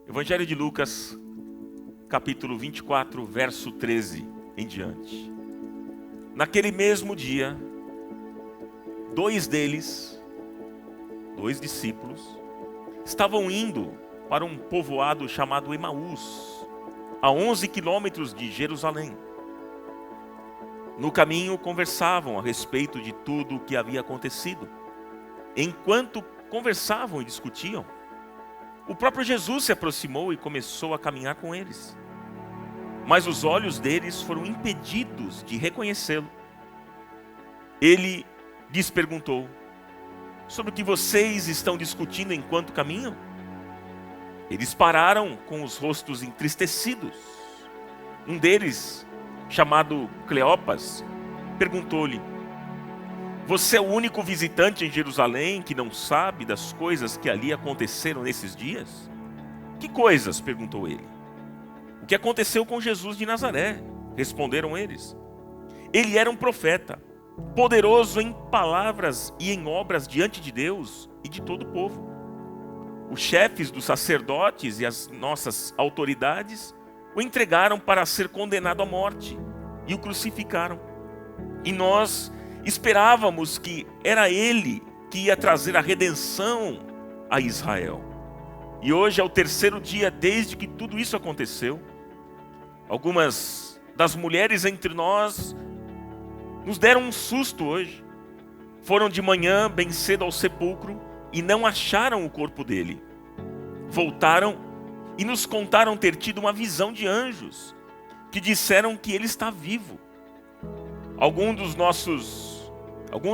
Evangelho de Lucas, capítulo 24, verso 13 em diante. Naquele mesmo dia, dois discípulos, estavam indo para um povoado chamado Emaús, a 11 quilômetros de Jerusalém. No caminho conversavam a respeito de tudo o que havia acontecido. Enquanto conversavam e discutiam, o próprio Jesus se aproximou e começou a caminhar com eles. Mas os olhos deles foram impedidos de reconhecê-lo. Ele lhes perguntou: sobre o que vocês estão discutindo enquanto caminham? Eles pararam com os rostos entristecidos. Um deles, chamado Cleopas, perguntou-lhe: você é o único visitante em Jerusalém que não sabe das coisas que ali aconteceram nesses dias? Que coisas? Perguntou ele. O que aconteceu com Jesus de Nazaré? Responderam eles. Ele era um profeta, poderoso em palavras e em obras diante de Deus e de todo o povo. Os chefes dos sacerdotes e as nossas autoridades o entregaram para ser condenado à morte e o crucificaram. E nós esperávamos que era ele que ia trazer a redenção a Israel. E hoje é o terceiro dia desde que tudo isso aconteceu. Algumas das mulheres entre nós nos deram um susto hoje. Foram de manhã bem cedo ao sepulcro e não acharam o corpo dele. Voltaram e nos contaram ter tido uma visão de anjos que disseram que ele está vivo. Alguns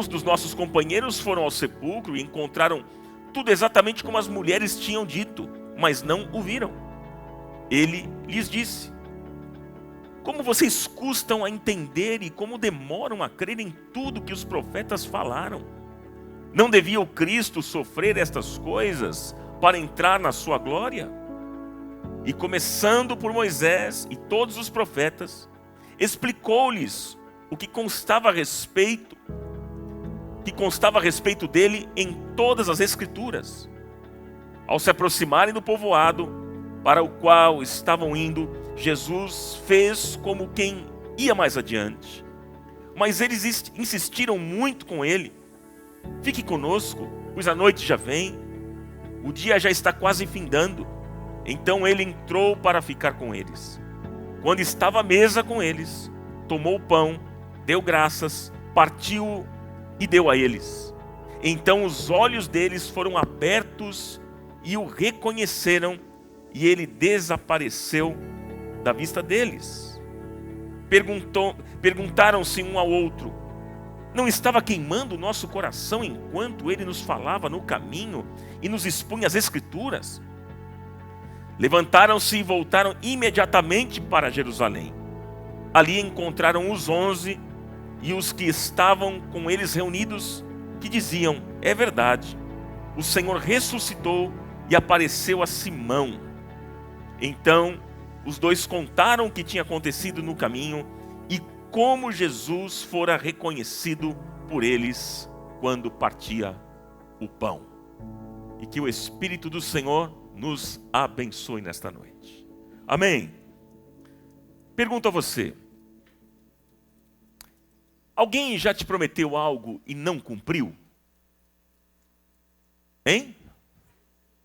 dos nossos companheiros foram ao sepulcro e encontraram tudo exatamente como as mulheres tinham dito, mas não o viram. Ele lhes disse: como vocês custam a entender e como demoram a crer em tudo que os profetas falaram? Não devia o Cristo sofrer estas coisas para entrar na sua glória? E começando por Moisés e todos os profetas, explicou-lhes o que constava a respeito dele em todas as Escrituras. Ao se aproximarem do povoado para o qual estavam indo, Jesus fez como quem ia mais adiante. Mas eles insistiram muito com ele: fique conosco, pois a noite já vem, o dia já está quase findando. Então ele entrou para ficar com eles. Quando estava à mesa com eles, tomou o pão, deu graças, partiu e deu a eles. Então os olhos deles foram abertos e o reconheceram, e ele desapareceu da vista deles. Perguntaram-se um ao outro: não estava queimando o nosso coração enquanto ele nos falava no caminho e nos expunha as Escrituras? Levantaram-se e voltaram imediatamente para Jerusalém. Ali encontraram os 11 e os que estavam com eles reunidos, que diziam: é verdade, o Senhor ressuscitou e apareceu a Simão. Então os dois contaram o que tinha acontecido no caminho e como Jesus fora reconhecido por eles quando partia o pão. E que o Espírito do Senhor nos abençoe nesta noite. Amém. Pergunto a você: alguém já te prometeu algo e não cumpriu? Hein?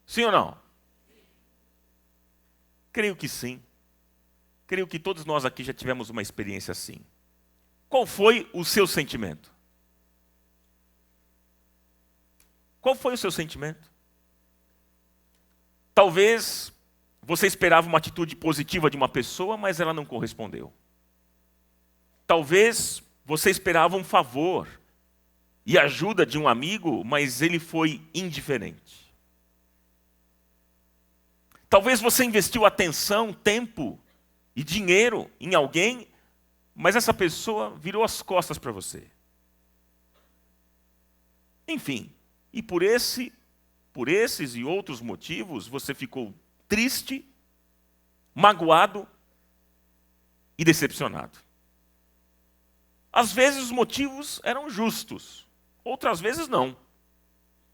Sim ou não? Creio que sim. Creio que todos nós aqui já tivemos uma experiência assim. Qual foi o seu sentimento? Qual foi o seu sentimento? Talvez você esperava uma atitude positiva de uma pessoa, mas ela não correspondeu. Talvez você esperava um favor e ajuda de um amigo, mas ele foi indiferente. Talvez você investiu atenção, tempo e dinheiro em alguém, mas essa pessoa virou as costas para você. Enfim, e por esses e outros motivos, você ficou triste, magoado e decepcionado. Às vezes os motivos eram justos, outras vezes não.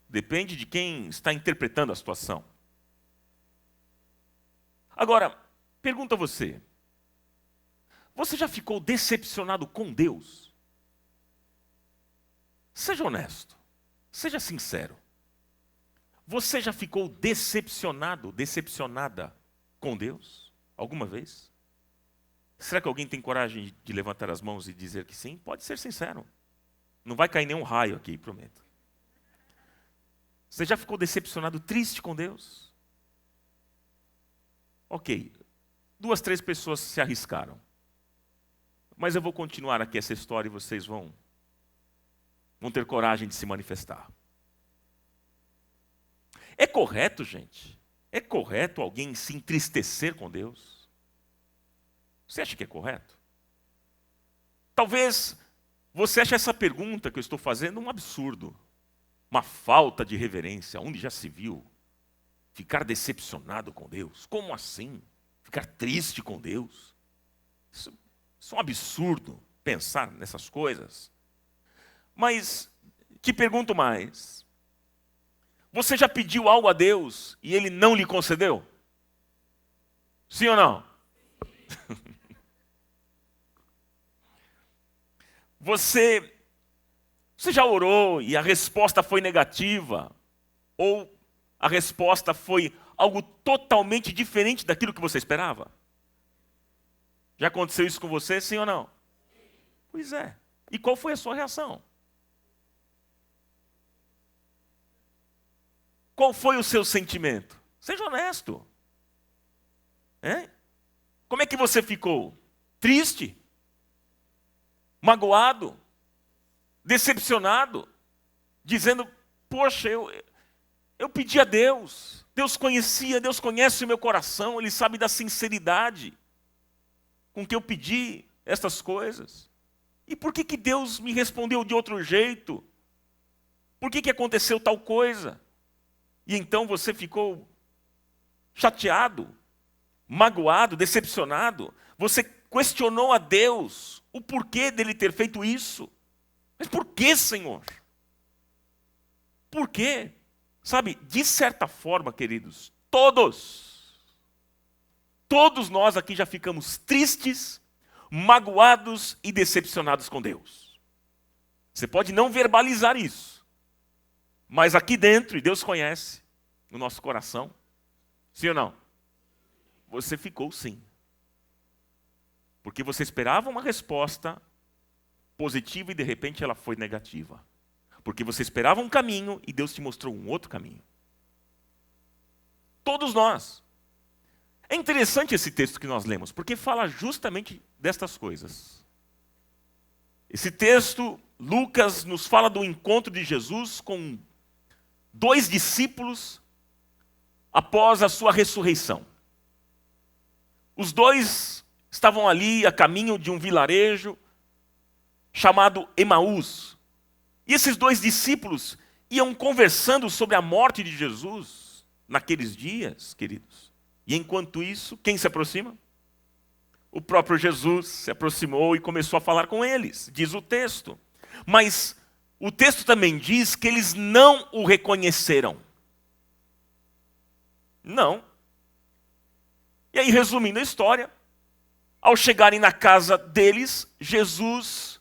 Depende de quem está interpretando a situação. Agora, pergunto a você: você já ficou decepcionado com Deus? Seja honesto, seja sincero. Você já ficou decepcionado, decepcionada com Deus? Alguma vez? Será que alguém tem coragem de levantar as mãos e dizer que sim? Pode ser sincero. Não vai cair nenhum raio aqui, prometo. Você já ficou decepcionado, triste com Deus? Ok, 2, 3 pessoas se arriscaram. Mas eu vou continuar aqui essa história e vocês vão ter coragem de se manifestar. É correto, gente? É correto alguém se entristecer com Deus? Você acha que é correto? Talvez você ache essa pergunta que eu estou fazendo um absurdo, uma falta de reverência. Onde já se viu ficar decepcionado com Deus? Como assim? Ficar triste com Deus? Isso é um absurdo pensar nessas coisas. Mas te pergunto mais. Você já pediu algo a Deus e Ele não lhe concedeu? Sim ou não? Você já orou e a resposta foi negativa? Ou a resposta foi algo totalmente diferente daquilo que você esperava? Já aconteceu isso com você, sim ou não? Pois é. E qual foi a sua reação? Qual foi o seu sentimento? Seja honesto. Como é que você ficou? Triste? Magoado? Decepcionado? Dizendo, poxa, eu pedi a Deus. Deus conhecia, Deus conhece o meu coração. Ele sabe da sinceridade com que eu pedi estas coisas. E por que Deus me respondeu de outro jeito? Por que aconteceu tal coisa? E então você ficou chateado, magoado, decepcionado. Você questionou a Deus o porquê dele ter feito isso. Mas por que, Senhor? Por quê? Sabe, de certa forma, queridos, todos nós aqui já ficamos tristes, magoados e decepcionados com Deus. Você pode não verbalizar isso. Mas aqui dentro, e Deus conhece o nosso coração, sim ou não? Você ficou sim. Porque você esperava uma resposta positiva e de repente ela foi negativa. Porque você esperava um caminho e Deus te mostrou um outro caminho. Todos nós. É interessante esse texto que nós lemos, porque fala justamente destas coisas. Esse texto, Lucas nos fala do encontro de Jesus com 2 discípulos após a sua ressurreição. Os 2 estavam ali a caminho de um vilarejo chamado Emaús. E esses 2 discípulos iam conversando sobre a morte de Jesus naqueles dias, queridos. E enquanto isso, quem se aproxima? O próprio Jesus se aproximou e começou a falar com eles, diz o texto. Mas o texto também diz que eles não o reconheceram. Não. E aí, resumindo a história, ao chegarem na casa deles, Jesus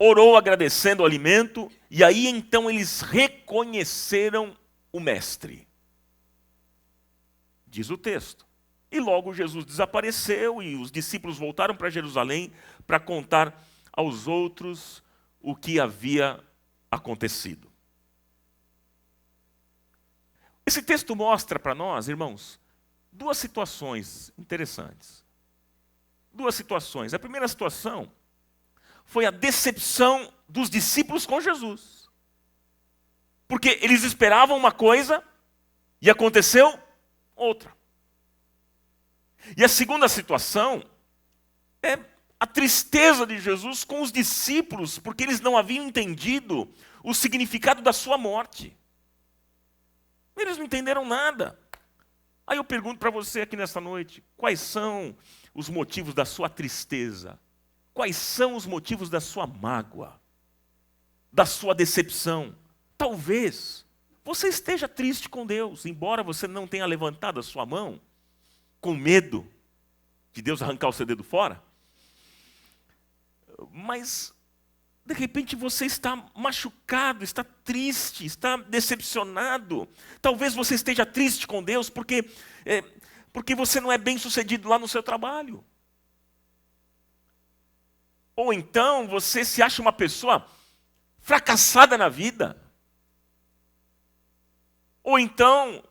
orou agradecendo o alimento, e aí então eles reconheceram o mestre. Diz o texto. E logo Jesus desapareceu e os discípulos voltaram para Jerusalém para contar aos outros o que havia acontecido. Esse texto mostra para nós, irmãos, 2 situações interessantes. 2 situações. A primeira situação foi a decepção dos discípulos com Jesus. Porque eles esperavam uma coisa e aconteceu outra. E a segunda situação é a tristeza de Jesus com os discípulos, porque eles não haviam entendido o significado da sua morte. Eles não entenderam nada. Aí eu pergunto para você aqui nessa noite, quais são os motivos da sua tristeza? Quais são os motivos da sua mágoa? Da sua decepção? Talvez você esteja triste com Deus, embora você não tenha levantado a sua mão com medo de Deus arrancar o seu dedo fora. Mas, de repente, você está machucado, está triste, está decepcionado. Talvez você esteja triste com Deus porque você não é bem-sucedido lá no seu trabalho. Ou então você se acha uma pessoa fracassada na vida. Ou então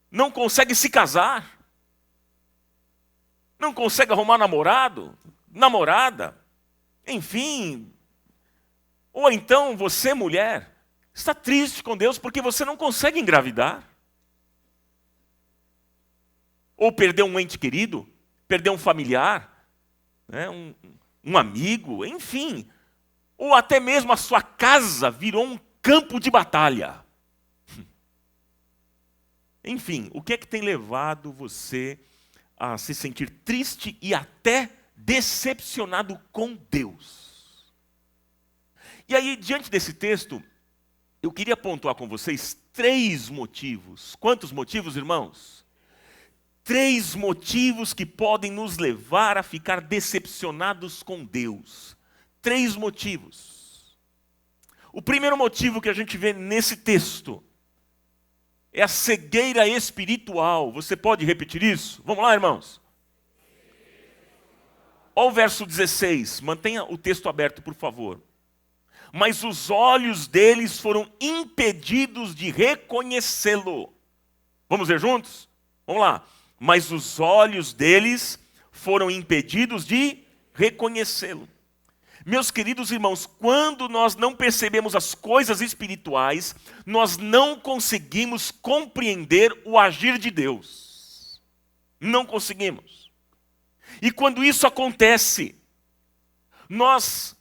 não consegue se casar. Não consegue arrumar namorado, namorada. Enfim. Ou então você, mulher, está triste com Deus porque você não consegue engravidar. Ou perdeu um ente querido, perdeu um familiar, né, um amigo, enfim. Ou até mesmo a sua casa virou um campo de batalha. Enfim, o que é que tem levado você a se sentir triste e até decepcionado com Deus? E aí, diante desse texto, eu queria pontuar com vocês 3 motivos. Quantos motivos, irmãos? 3 motivos que podem nos levar a ficar decepcionados com Deus. 3 motivos. O primeiro motivo que a gente vê nesse texto é a cegueira espiritual. Você pode repetir isso? Vamos lá, irmãos. Olha o verso 16. Mantenha o texto aberto, por favor. Mas os olhos deles foram impedidos de reconhecê-lo. Vamos ver juntos? Vamos lá. Mas os olhos deles foram impedidos de reconhecê-lo. Meus queridos irmãos, quando nós não percebemos as coisas espirituais, nós não conseguimos compreender o agir de Deus. Não conseguimos. E quando isso acontece, nós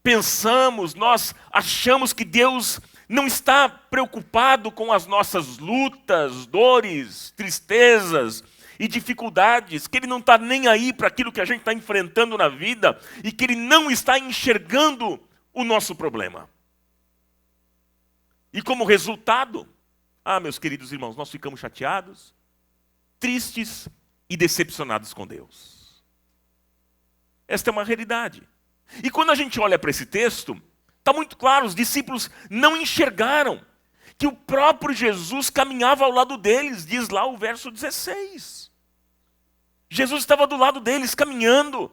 pensamos, nós achamos que Deus não está preocupado com as nossas lutas, dores, tristezas e dificuldades, que Ele não está nem aí para aquilo que a gente está enfrentando na vida e que Ele não está enxergando o nosso problema. E como resultado, meus queridos irmãos, nós ficamos chateados, tristes e decepcionados com Deus. Esta é uma realidade. E quando a gente olha para esse texto, está muito claro, os discípulos não enxergaram que o próprio Jesus caminhava ao lado deles, diz lá o verso 16. Jesus estava do lado deles, caminhando.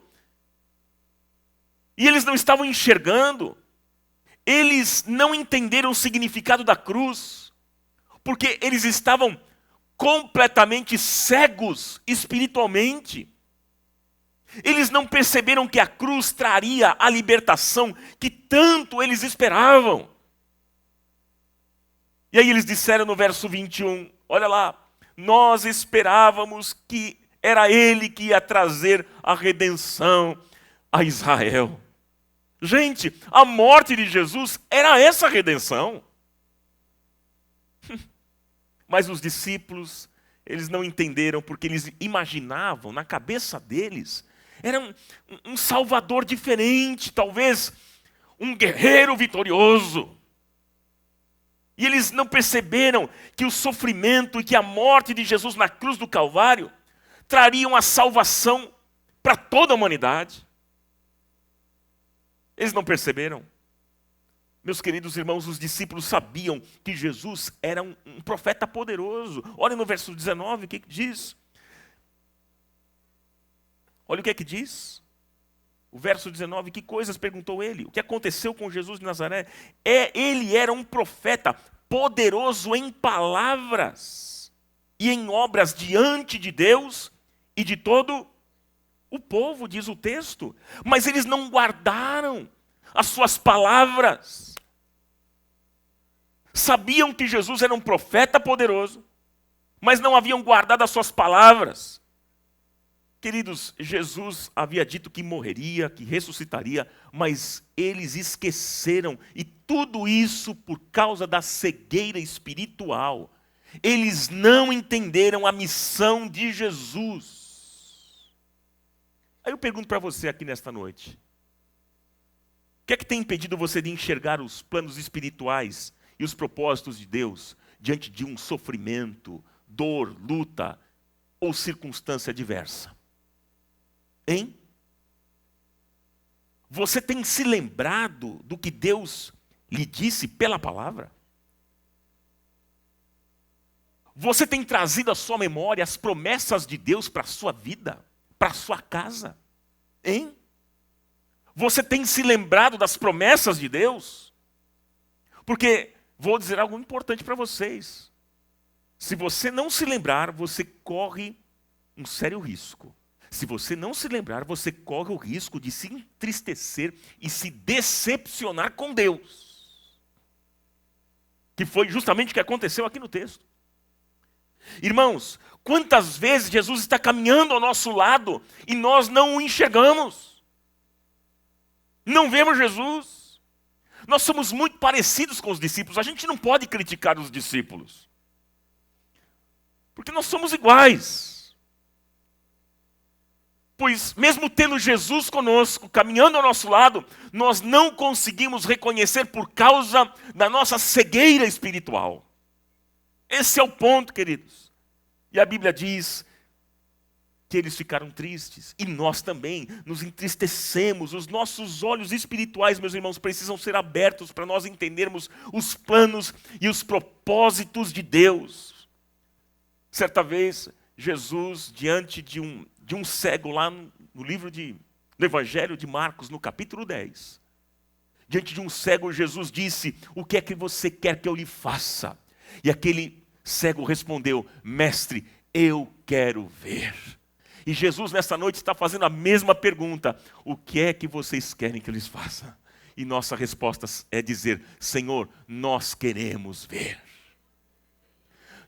E eles não estavam enxergando. Eles não entenderam o significado da cruz, porque eles estavam completamente cegos espiritualmente. Eles não perceberam que a cruz traria a libertação que tanto eles esperavam. E aí eles disseram no verso 21, olha lá, nós esperávamos que era Ele que ia trazer a redenção a Israel. Gente, a morte de Jesus era essa redenção. Mas os discípulos, eles não entenderam, porque eles imaginavam, na cabeça deles, era um salvador diferente, talvez um guerreiro vitorioso. E eles não perceberam que o sofrimento e que a morte de Jesus na cruz do Calvário trariam a salvação para toda a humanidade. Eles não perceberam. Meus queridos irmãos, os discípulos sabiam que Jesus era um profeta poderoso. Olha no verso 19, o que diz? Olha o que é que diz. O verso 19, que coisas perguntou ele? O que aconteceu com Jesus de Nazaré? Ele era um profeta poderoso em palavras e em obras diante de Deus e de todo o povo, diz o texto. Mas eles não guardaram as suas palavras. Sabiam que Jesus era um profeta poderoso, mas não haviam guardado as suas palavras. Queridos, Jesus havia dito que morreria, que ressuscitaria, mas eles esqueceram, e tudo isso por causa da cegueira espiritual. Eles não entenderam a missão de Jesus. Aí eu pergunto para você aqui nesta noite, o que é que tem impedido você de enxergar os planos espirituais e os propósitos de Deus diante de um sofrimento, dor, luta ou circunstância adversa? Hein? Você tem se lembrado do que Deus lhe disse pela palavra? Você tem trazido à sua memória as promessas de Deus para a sua vida, para a sua casa? Hein? Você tem se lembrado das promessas de Deus? Porque, vou dizer algo importante para vocês. Se você não se lembrar, você corre um sério risco. Se você não se lembrar, você corre o risco de se entristecer e se decepcionar com Deus. Que foi justamente o que aconteceu aqui no texto. Irmãos, quantas vezes Jesus está caminhando ao nosso lado e nós não o enxergamos? Não vemos Jesus? Nós somos muito parecidos com os discípulos. A gente não pode criticar os discípulos, porque nós somos iguais. Pois mesmo tendo Jesus conosco, caminhando ao nosso lado, nós não conseguimos reconhecer por causa da nossa cegueira espiritual. Esse é o ponto, queridos. E a Bíblia diz que eles ficaram tristes. E nós também nos entristecemos. Os nossos olhos espirituais, meus irmãos, precisam ser abertos para nós entendermos os planos e os propósitos de Deus. Certa vez, Jesus, diante de um cego lá no livro do Evangelho de Marcos, no capítulo 10. Diante de um cego, Jesus disse: o que é que você quer que eu lhe faça? E aquele cego respondeu: mestre, eu quero ver. E Jesus nessa noite está fazendo a mesma pergunta: o que é que vocês querem que eu lhes faça? E nossa resposta é dizer: Senhor, nós queremos ver.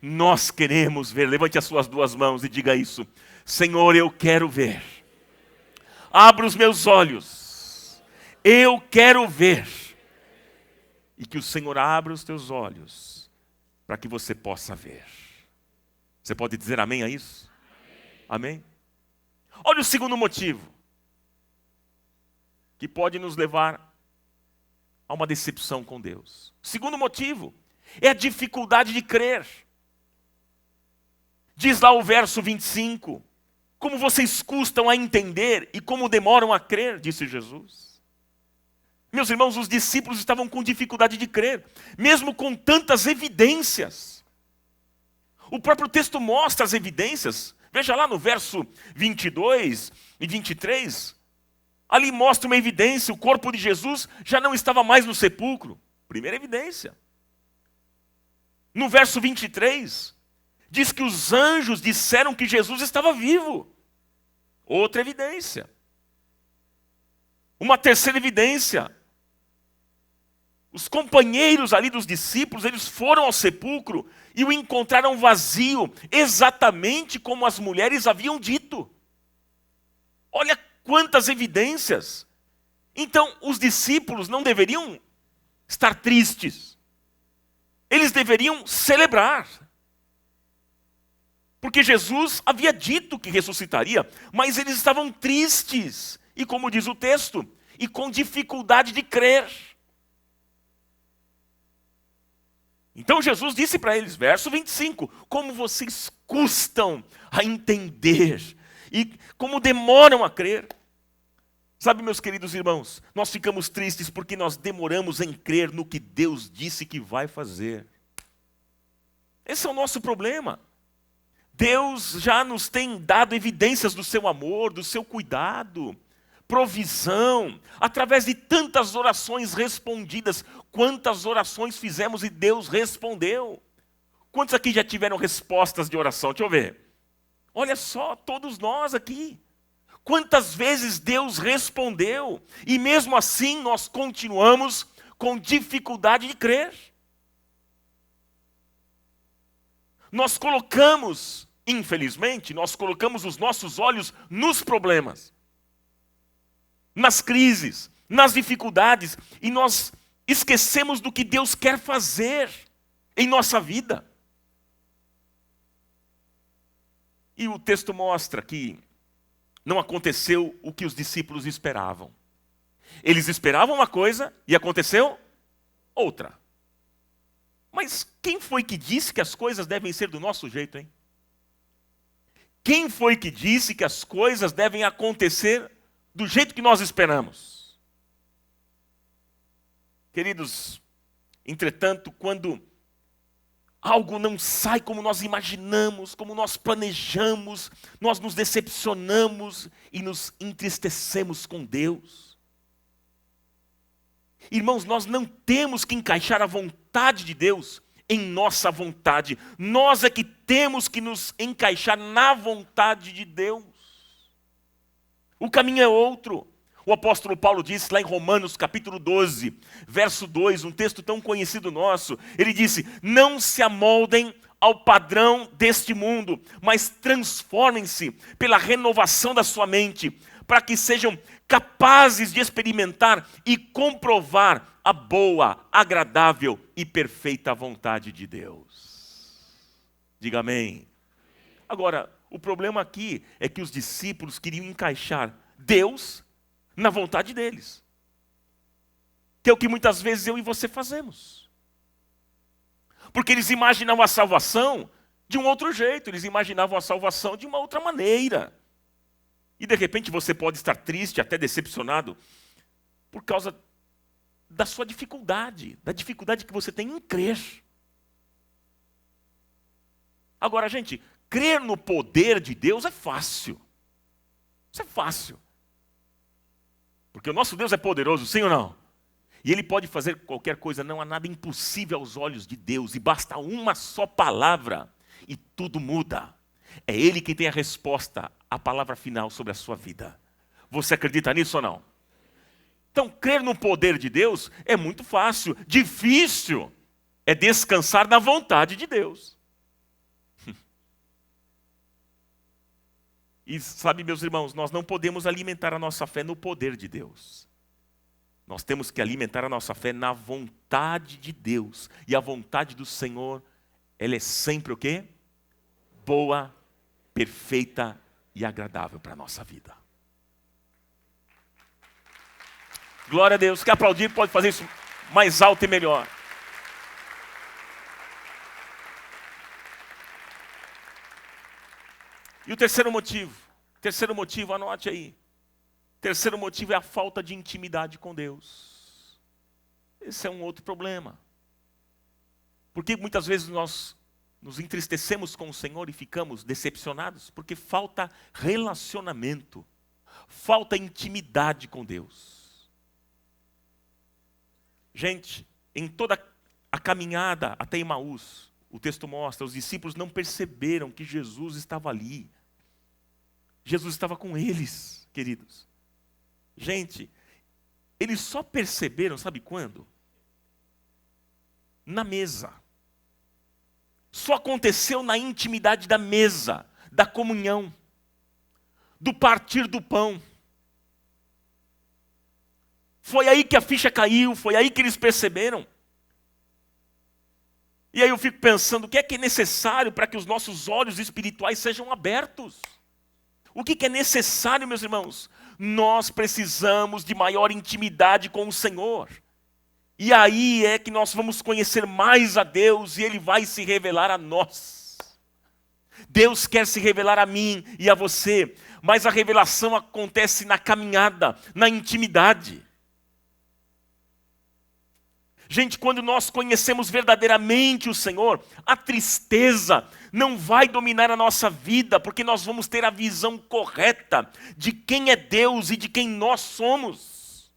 Nós queremos ver. Levante as suas duas mãos e diga isso: Senhor, eu quero ver. Abra os meus olhos. Eu quero ver. E que o Senhor abra os teus olhos para que você possa ver. Você pode dizer amém a isso? Amém? Olha o segundo motivo que pode nos levar a uma decepção com Deus. O segundo motivo é a dificuldade de crer. Diz lá o verso 25: como vocês custam a entender e como demoram a crer, disse Jesus. Meus irmãos, os discípulos estavam com dificuldade de crer, mesmo com tantas evidências. O próprio texto mostra as evidências. Veja lá no verso 22 e 23. Ali mostra uma evidência: o corpo de Jesus já não estava mais no sepulcro. Primeira evidência. No verso 23, diz que os anjos disseram que Jesus estava vivo. Outra evidência. Uma terceira evidência: os companheiros ali dos discípulos, eles foram ao sepulcro e o encontraram vazio, exatamente como as mulheres haviam dito. Olha quantas evidências. Então, os discípulos não deveriam estar tristes. Eles deveriam celebrar. Porque Jesus havia dito que ressuscitaria, mas eles estavam tristes. E como diz o texto, e com dificuldade de crer. Então Jesus disse para eles, verso 25, como vocês custam a entender e como demoram a crer. Sabe, meus queridos irmãos, nós ficamos tristes porque nós demoramos em crer no que Deus disse que vai fazer. Esse é o nosso problema. Deus já nos tem dado evidências do seu amor, do seu cuidado, provisão, através de tantas orações respondidas. Quantas orações fizemos e Deus respondeu? Quantos aqui já tiveram respostas de oração? Deixa eu ver. Olha só, todos nós aqui. Quantas vezes Deus respondeu e mesmo assim nós continuamos com dificuldade de crer. Nós colocamos, infelizmente, nós colocamos os nossos olhos nos problemas, nas crises, nas dificuldades, e nós esquecemos do que Deus quer fazer em nossa vida. E o texto mostra que não aconteceu o que os discípulos esperavam. Eles esperavam uma coisa e aconteceu outra. Mas quem foi que disse que as coisas devem ser do nosso jeito, hein? Quem foi que disse que as coisas devem acontecer do jeito que nós esperamos? Queridos, entretanto, quando algo não sai como nós imaginamos, como nós planejamos, nós nos decepcionamos e nos entristecemos com Deus. Irmãos, nós não temos que encaixar a vontade de Deus em nossa vontade. Nós é que temos que nos encaixar na vontade de Deus. O caminho é outro. O apóstolo Paulo disse lá em Romanos capítulo 12, verso 2, um texto tão conhecido nosso. Ele disse: não se amoldem ao padrão deste mundo, mas transformem-se pela renovação da sua mente, para que sejam capazes de experimentar e comprovar a boa, agradável e perfeita vontade de Deus. Diga amém. Agora, o problema aqui é que os discípulos queriam encaixar Deus na vontade deles, que é o que muitas vezes eu e você fazemos. Porque eles imaginavam a salvação de um outro jeito, eles imaginavam a salvação de uma outra maneira. E de repente você pode estar triste, até decepcionado, por causa da sua dificuldade, da dificuldade que você tem em crer. Agora, gente, crer no poder de Deus é fácil. Isso é fácil. Porque o nosso Deus é poderoso, sim ou não? E Ele pode fazer qualquer coisa, não há nada impossível aos olhos de Deus. E basta uma só palavra e tudo muda. É Ele quem tem a resposta, a palavra final sobre a sua vida. Você acredita nisso ou não? Então, crer no poder de Deus é muito fácil. Difícil é descansar na vontade de Deus. E sabe, meus irmãos, nós não podemos alimentar a nossa fé no poder de Deus. Nós temos que alimentar a nossa fé na vontade de Deus. E a vontade do Senhor, ela é sempre o quê? Boa, perfeita e agradável para a nossa vida. Glória a Deus. Quer aplaudir? Pode fazer isso mais alto e melhor. E o terceiro motivo, anote aí. O terceiro motivo é a falta de intimidade com Deus. Esse é um outro problema. Porque muitas vezes nós nos entristecemos com o Senhor e ficamos decepcionados? Porque falta relacionamento, falta intimidade com Deus. Gente, em toda a caminhada até Emaús, o texto mostra, os discípulos não perceberam que Jesus estava ali. Jesus estava com eles, queridos. Gente, eles só perceberam, sabe quando? Na mesa. Só aconteceu na intimidade da mesa, da comunhão, do partir do pão. Foi aí que a ficha caiu, foi aí que eles perceberam. E aí eu fico pensando, o que é necessário para que os nossos olhos espirituais sejam abertos? O que é necessário, meus irmãos? Nós precisamos de maior intimidade com o Senhor. E aí é que nós vamos conhecer mais a Deus e Ele vai se revelar a nós. Deus quer se revelar a mim e a você, mas a revelação acontece na caminhada, na intimidade. Gente, quando nós conhecemos verdadeiramente o Senhor, a tristeza não vai dominar a nossa vida, porque nós vamos ter a visão correta de quem é Deus e de quem nós somos.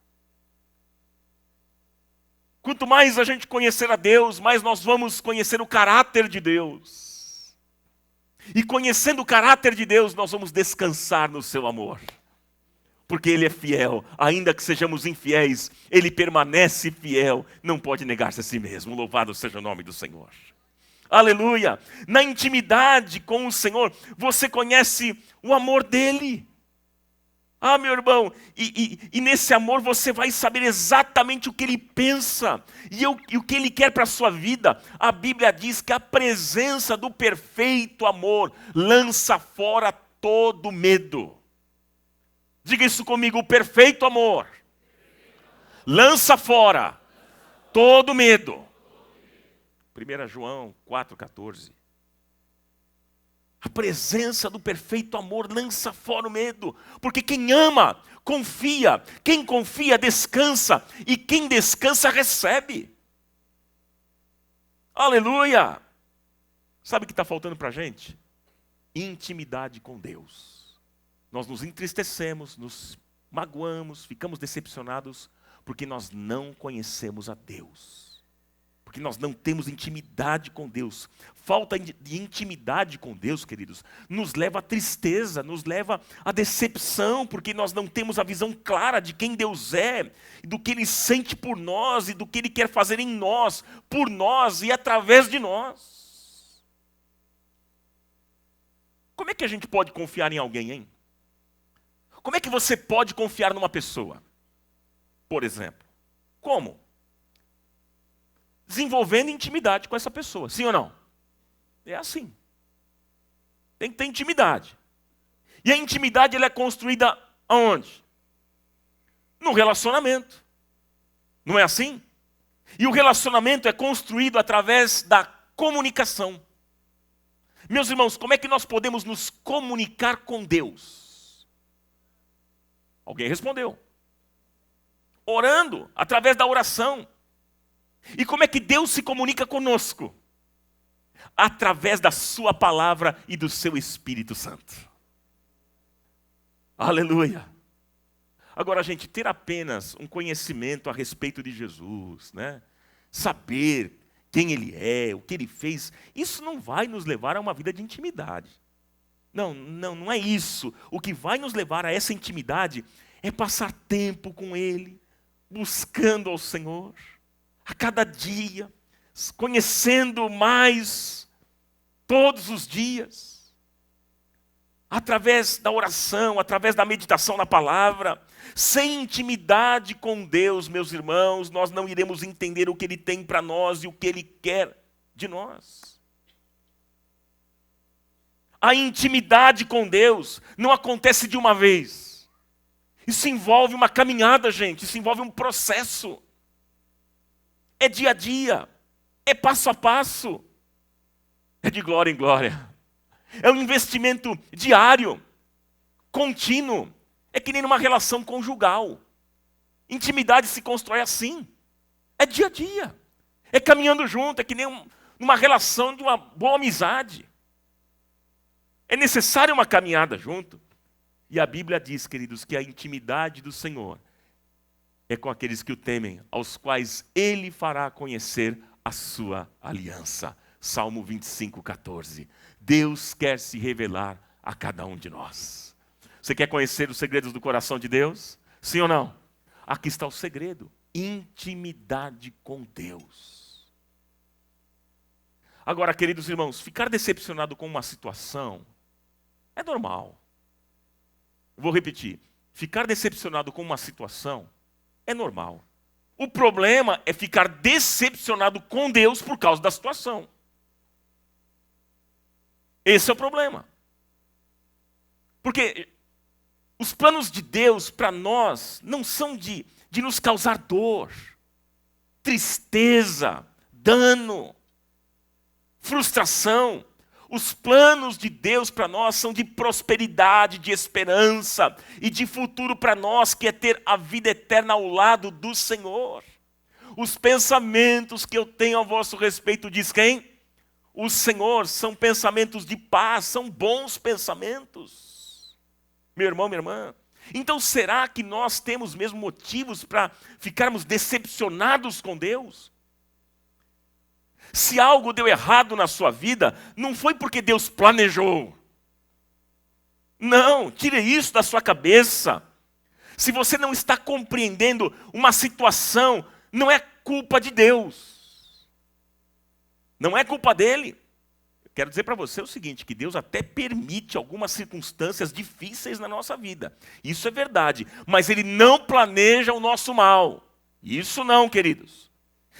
Quanto mais a gente conhecer a Deus, mais nós vamos conhecer o caráter de Deus. E conhecendo o caráter de Deus, nós vamos descansar no seu amor. Porque Ele é fiel, ainda que sejamos infiéis, Ele permanece fiel, não pode negar-se a si mesmo. Louvado seja o nome do Senhor. Aleluia! Na intimidade com o Senhor, você conhece o amor dEle. Ah, meu irmão, e nesse amor você vai saber exatamente o que Ele pensa e o que Ele quer para a sua vida. A Bíblia diz que a presença do perfeito amor lança fora todo medo. Diga isso comigo, o perfeito amor lança fora todo medo. 1 João 4,14. A presença do perfeito amor lança fora o medo, porque quem ama, confia, quem confia descansa, e quem descansa recebe. Aleluia! Sabe o que está faltando para a gente? Intimidade com Deus. Nós nos entristecemos, nos magoamos, ficamos decepcionados, porque nós não conhecemos a Deus. Porque nós não temos intimidade com Deus. Falta de intimidade com Deus, queridos, nos leva à tristeza, nos leva à decepção, porque nós não temos a visão clara de quem Deus é, do que Ele sente por nós e do que Ele quer fazer em nós, por nós e através de nós. Como é que a gente pode confiar em alguém, hein? Como é que você pode confiar numa pessoa? Por exemplo, como? Desenvolvendo intimidade com essa pessoa, sim ou não? É assim. Tem que ter intimidade. E a intimidade ela é construída aonde? No relacionamento. Não é assim? E o relacionamento é construído através da comunicação. Meus irmãos, como é que nós podemos nos comunicar com Deus? Alguém respondeu. Orando, através da oração. E como é que Deus se comunica conosco? Através da sua palavra e do seu Espírito Santo. Aleluia. Agora, gente, ter apenas um conhecimento a respeito de Jesus, né? Saber quem Ele é, o que Ele fez, isso não vai nos levar a uma vida de intimidade. Não é isso. O que vai nos levar a essa intimidade é passar tempo com Ele, buscando ao Senhor, a cada dia, conhecendo mais todos os dias, através da oração, através da meditação na palavra. Sem intimidade com Deus, meus irmãos, nós não iremos entender o que Ele tem para nós e o que Ele quer de nós. A intimidade com Deus não acontece de uma vez. Isso envolve uma caminhada, gente, isso envolve um processo. É dia a dia, é passo a passo, é de glória em glória. É um investimento diário, contínuo. É que nem numa relação conjugal. Intimidade se constrói assim. É dia a dia. É caminhando junto, é que nem numa relação de uma boa amizade. É necessária uma caminhada junto. E a Bíblia diz, queridos, que a intimidade do Senhor é com aqueles que o temem, aos quais Ele fará conhecer a sua aliança. Salmo 25, 14. Deus quer se revelar a cada um de nós. Você quer conhecer os segredos do coração de Deus? Sim ou não? Aqui está o segredo. Intimidade com Deus. Agora, queridos irmãos, ficar decepcionado com uma situação é normal. Vou repetir. Ficar decepcionado com uma situação é normal. O problema é ficar decepcionado com Deus por causa da situação. Esse é o problema. Porque os planos de Deus para nós não são de nos causar dor, tristeza, dano, frustração. Os planos de Deus para nós são de prosperidade, de esperança e de futuro para nós, que é ter a vida eterna ao lado do Senhor. Os pensamentos que eu tenho a vosso respeito, diz quem? O Senhor, são pensamentos de paz, são bons pensamentos. Meu irmão, minha irmã. Então será que nós temos mesmo motivos para ficarmos decepcionados com Deus? Se algo deu errado na sua vida, não foi porque Deus planejou. Não, tire isso da sua cabeça. Se você não está compreendendo uma situação, não é culpa de Deus. Não é culpa dele. Eu quero dizer para você o seguinte, que Deus até permite algumas circunstâncias difíceis na nossa vida. Isso é verdade, mas Ele não planeja o nosso mal. Isso não, queridos.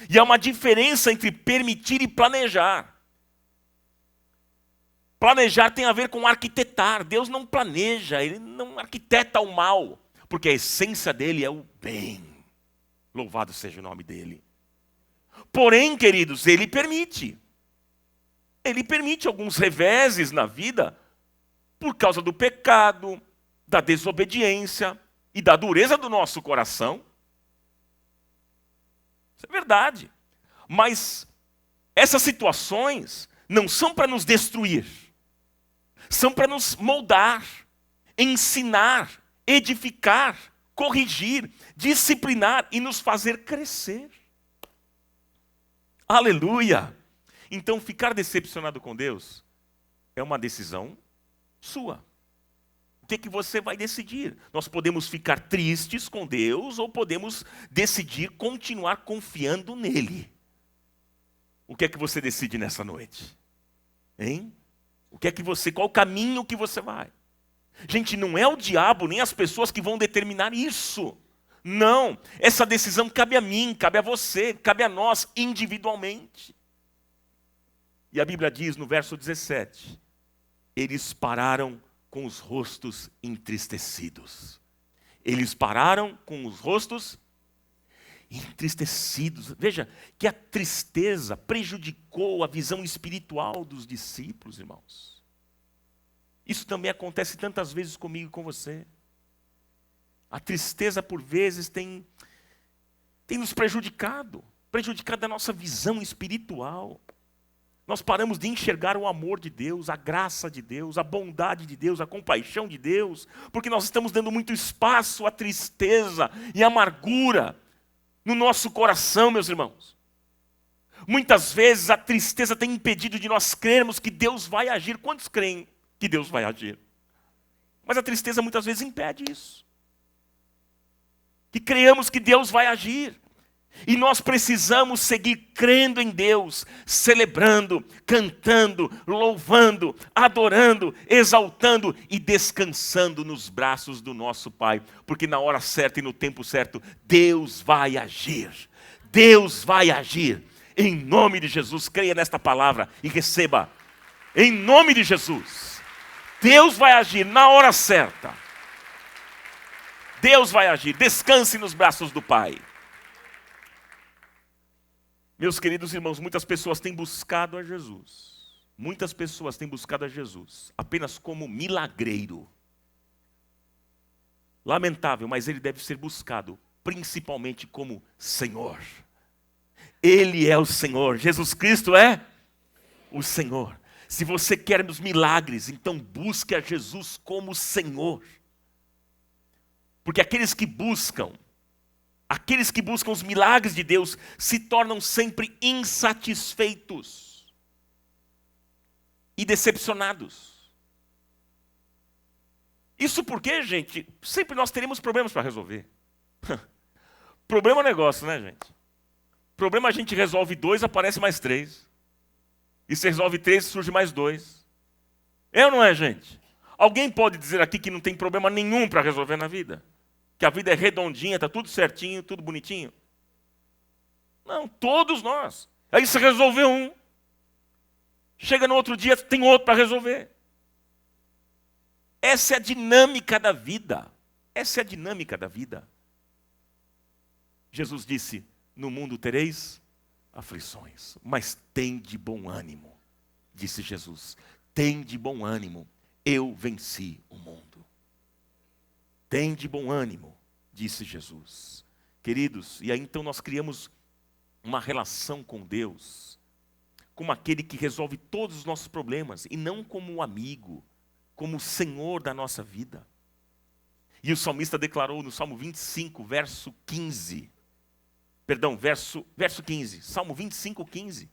E há uma diferença entre permitir e planejar. Planejar tem a ver com arquitetar. Deus não planeja, Ele não arquiteta o mal, porque a essência dele é o bem. Louvado seja o nome dele. Porém, queridos, Ele permite. Ele permite alguns reveses na vida por causa do pecado, da desobediência e da dureza do nosso coração. Isso é verdade. Mas essas situações não são para nos destruir. São para nos moldar, ensinar, edificar, corrigir, disciplinar e nos fazer crescer. Aleluia! Então, ficar decepcionado com Deus é uma decisão sua. O que você vai decidir? Nós podemos ficar tristes com Deus ou podemos decidir continuar confiando nele. O que é que você decide nessa noite? Hein? Qual o caminho que você vai? Gente, não é o diabo nem as pessoas que vão determinar isso. Não, essa decisão cabe a mim, cabe a você, cabe a nós individualmente. E a Bíblia diz no verso 17, eles pararam com os rostos entristecidos. Eles pararam com os rostos entristecidos. Veja que a tristeza prejudicou a visão espiritual dos discípulos, irmãos. Isso também acontece tantas vezes comigo e com você. A tristeza, por vezes, tem nos prejudicado a nossa visão espiritual. Nós paramos de enxergar o amor de Deus, a graça de Deus, a bondade de Deus, a compaixão de Deus, porque nós estamos dando muito espaço à tristeza e à amargura no nosso coração, meus irmãos. Muitas vezes a tristeza tem impedido de nós crermos que Deus vai agir. Quantos creem que Deus vai agir? Mas a tristeza muitas vezes impede isso. Que creamos que Deus vai agir. E nós precisamos seguir crendo em Deus, celebrando, cantando, louvando, adorando, exaltando e descansando nos braços do nosso Pai. Porque na hora certa e no tempo certo, Deus vai agir. Deus vai agir. Em nome de Jesus, creia nesta palavra e receba. Em nome de Jesus. Deus vai agir na hora certa. Deus vai agir. Descanse nos braços do Pai. Meus queridos irmãos, muitas pessoas têm buscado a Jesus. Muitas pessoas têm buscado a Jesus apenas como milagreiro. Lamentável, mas ele deve ser buscado principalmente como Senhor. Ele é o Senhor. Jesus Cristo é o Senhor. Se você quer os milagres, então busque a Jesus como Senhor. Porque aqueles que buscam os milagres de Deus se tornam sempre insatisfeitos e decepcionados. Isso porque, gente, sempre nós teremos problemas para resolver. Problema é um negócio, né, gente? Problema a gente resolve 2, aparece mais 3. E se resolve 3, surge mais 2. É ou não é, gente? Alguém pode dizer aqui que não tem problema nenhum para resolver na vida? Que a vida é redondinha, está tudo certinho, tudo bonitinho? Não, todos nós. Aí você resolveu um. Chega no outro dia, tem outro para resolver. Essa é a dinâmica da vida. Essa é a dinâmica da vida. Jesus disse, no mundo tereis aflições, mas tem de bom ânimo, disse Jesus. Tem de bom ânimo, eu venci o mundo. Tem de bom ânimo, disse Jesus. Queridos, e aí então nós criamos uma relação com Deus, como aquele que resolve todos os nossos problemas, e não como um amigo, como o Senhor da nossa vida. E o salmista declarou no Salmo 25, verso 15, Salmo 25, 15.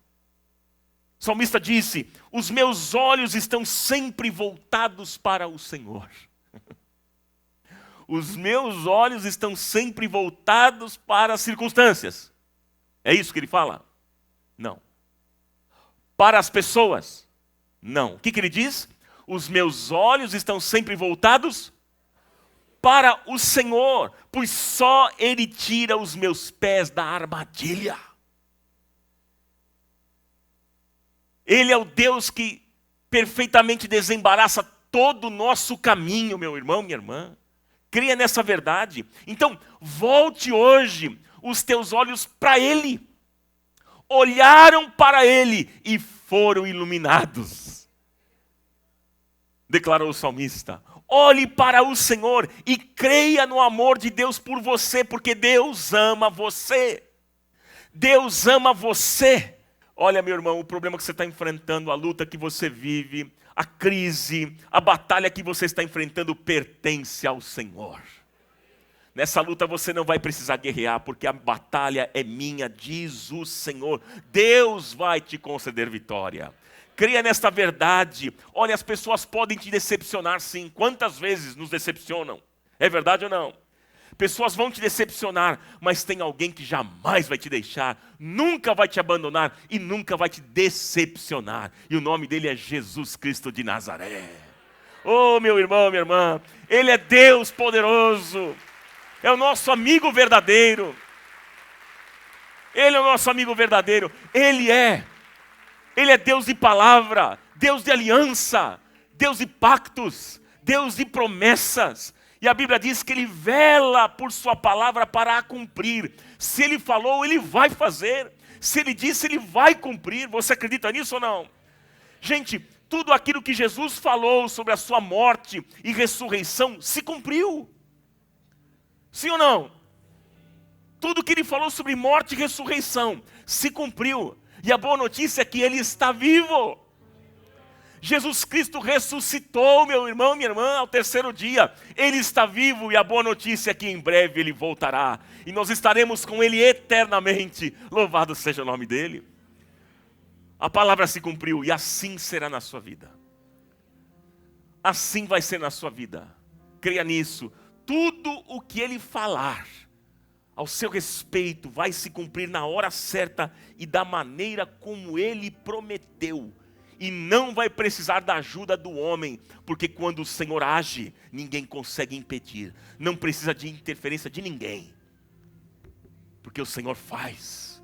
O salmista disse, os meus olhos estão sempre voltados para o Senhor. Os meus olhos estão sempre voltados para as circunstâncias. É isso que ele fala? Não. Para as pessoas? Não. O que ele diz? Os meus olhos estão sempre voltados para o Senhor, pois só Ele tira os meus pés da armadilha. Ele é o Deus que perfeitamente desembaraça todo o nosso caminho, meu irmão, minha irmã. Creia nessa verdade. Então, volte hoje os teus olhos para Ele. Olharam para Ele e foram iluminados. Declarou o salmista: olhe para o Senhor e creia no amor de Deus por você, porque Deus ama você. Deus ama você. Olha, meu irmão, o problema que você está enfrentando, a luta que você vive, a crise, a batalha que você está enfrentando pertence ao Senhor. Nessa luta você não vai precisar guerrear, porque a batalha é minha, diz o Senhor. Deus vai te conceder vitória. Creia nesta verdade. Olha, as pessoas podem te decepcionar sim. Quantas vezes nos decepcionam? É verdade ou não? Pessoas vão te decepcionar, mas tem alguém que jamais vai te deixar, nunca vai te abandonar e nunca vai te decepcionar. E o nome dele é Jesus Cristo de Nazaré. Oh, meu irmão, minha irmã, ele é Deus poderoso. É o nosso amigo verdadeiro. Ele é o nosso amigo verdadeiro. Ele é Deus de palavra, Deus de aliança, Deus de pactos, Deus de promessas. E a Bíblia diz que Ele vela por sua palavra para a cumprir. Se Ele falou, Ele vai fazer. Se Ele disse, Ele vai cumprir. Você acredita nisso ou não? Gente, tudo aquilo que Jesus falou sobre a sua morte e ressurreição se cumpriu. Sim ou não? Tudo que Ele falou sobre morte e ressurreição se cumpriu. E a boa notícia é que Ele está vivo. Jesus Cristo ressuscitou, meu irmão, minha irmã, ao terceiro dia. Ele está vivo e a boa notícia é que em breve Ele voltará. E nós estaremos com Ele eternamente. Louvado seja o nome dEle. A palavra se cumpriu e assim será na sua vida. Assim vai ser na sua vida. Creia nisso. Tudo o que Ele falar ao seu respeito vai se cumprir na hora certa e da maneira como Ele prometeu. E não vai precisar da ajuda do homem, porque quando o Senhor age, ninguém consegue impedir. Não precisa de interferência de ninguém, porque o Senhor faz.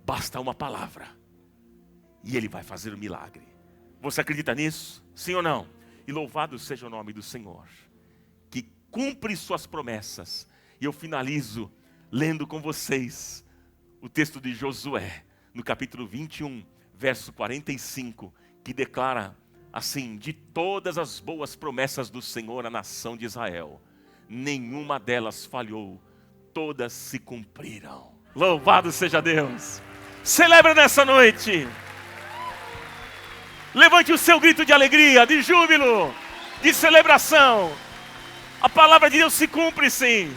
Basta uma palavra e Ele vai fazer o milagre. Você acredita nisso? Sim ou não? E louvado seja o nome do Senhor, que cumpre suas promessas. E eu finalizo lendo com vocês o texto de Josué, no capítulo 21, verso 45, que declara assim: de todas as boas promessas do Senhor à nação de Israel, nenhuma delas falhou, todas se cumpriram. Louvado seja Deus! Celebra nessa noite! Levante o seu grito de alegria, de júbilo, de celebração. A palavra de Deus se cumpre sim.